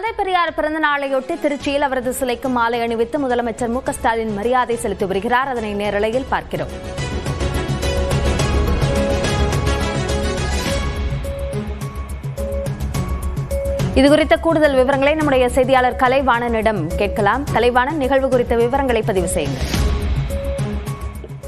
தந்தை பெரியார் பிறந்த நாளையொட்டி திருச்சியில் அவரது சிலைக்கு மாலை அணிவித்து முதலமைச்சர் மு.க.ஸ்டாலின் மரியாதை செலுத்தி வருகிறார். அதனை நேரலையில் பார்க்கிறோம். இதுகுறித்த கூடுதல் விவரங்களை நம்முடைய செய்தியாளர் கலைவாணனிடம் கேட்கலாம். கலைவாணன், நிகழ்வு குறித்த விவரங்களை பதிவு செய்யுங்கள்.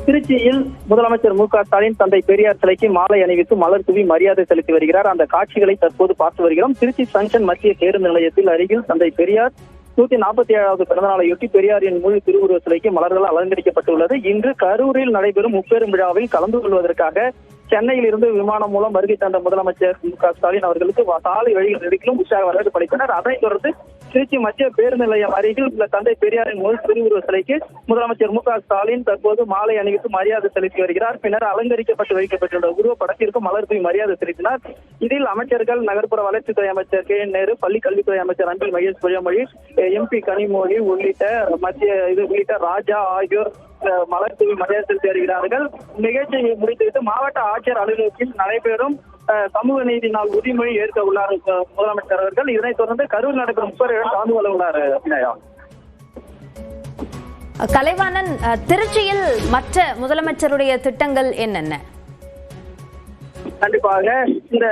திருச்சியில் முதலமைச்சர் மு.க.ஸ்டாலின் தந்தை பெரியார் சிலைக்கு மாலை அணிவித்து மலர் தூவி மரியாதை செலுத்தி வருகிறார். அந்த காட்சிகளை தற்போது பார்த்து வருகிறோம். திருச்சி ஜங்ஷன் மத்திய பேருந்து நிலையத்தில் அருகில் தந்தை பெரியார் 147வது பிறந்தநாளையொட்டி பெரியாரின் முழு திருவுருவ சிலைக்கு மலர்கள் அலங்கரிக்கப்பட்டுள்ளது. இன்று கரூரில் நடைபெறும் முப்பெரும் விழாவில் கலந்து கொள்வதற்காக சென்னையில் இருந்து விமானம் மூலம் வருகை தந்த முதலமைச்சர் மு.க.ஸ்டாலின் அவர்களுக்கு சாலை வழியில் நெருக்கிலும் உற்சாக வரவேற்பு அளித்தனர். அதைத் தொடர்ந்து திருச்சி மத்திய பேருந்து நிலையம் அருகில் உள்ள தந்தை பெரியாரின் முழு திருவுருவ சிலைக்கு முதலமைச்சர் மு.க.ஸ்டாலின் தற்போது மாலை அணிவித்து மரியாதை செலுத்தி வருகிறார். பின்னர் அலங்கரிக்கப்பட்டு வைக்கப்பட்டுள்ள உருவப்படத்திற்கு மலர் தூவி மரியாதை செலுத்தினார். இதில் அமைச்சர்கள் நகர்ப்புற வளர்ச்சித்துறை அமைச்சர் கே.என். நேரு, பள்ளி கல்வித்துறை அமைச்சர் அன்பில் மகேஷ் பொய்யாமொழி, எம்பி கனிமொழி உள்ளிட்ட ராஜா ஆகியோர் மலர் தூவி மரியாதை செலுத்தி வருகிறார்கள். நிகழ்ச்சியை முடித்துவிட்டு மாவட்ட ஆட்சியர் அலுவலகத்தில் நடைபெறும் சமூக நீதி நாள் உறுதிமொழி ஏற்க உள்ளார் முதலமைச்சர் அவர்கள். இதனைத் தொடர்ந்து கரூர் நடைபெறும் முப்பெரும் கலந்து கொள்ள உள்ளார். கலைவாணன், திருச்சியில் மற்ற முதலமைச்சருடைய திட்டங்கள் என்னென்ன? கண்டிப்பாக இந்த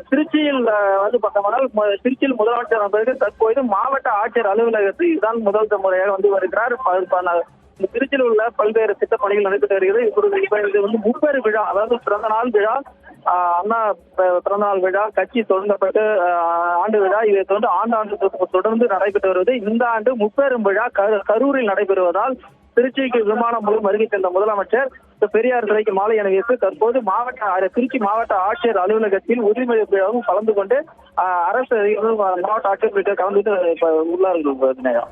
திருச்சியில் திருச்சியில் முதலமைச்சர் அவர்கள் தற்போது மாவட்ட ஆட்சியர் அலுவலகத்தில் தான் முதல் முறையாக வந்து வருகிறார். திருச்சியில் உள்ள பல்வேறு திட்டப் பணிகள் நடைபெற்று வருகிறது. இது வந்து முப்பெரும் விழா, அதாவது பிறந்தநாள் விழா, அண்ணா பிறந்தநாள் விழா, கட்சி தொடங்கப்பட்டு ஆண்டு விழா, இதை ஆண்டு தொடர்ந்து நடைபெற்று வருவது. இந்த ஆண்டு முப்பெரும் விழா கரூரில் நடைபெறுவதால் திருச்சிக்கு விமானம் மூலம் வருகை தந்த முதலமைச்சர் பெரியார் சிலைக்கு மாலை அணிவித்து தற்போது திருச்சி மாவட்ட ஆட்சியர் அலுவலகத்தில் உறுதிமொழி விழாவும் கலந்து கொண்டு அரசு மாவட்ட ஆட்சியர் கலந்து உள்ளார்கள்.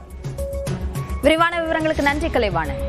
விரிவான விவரங்களுக்கு நன்றி கலைவாணன்.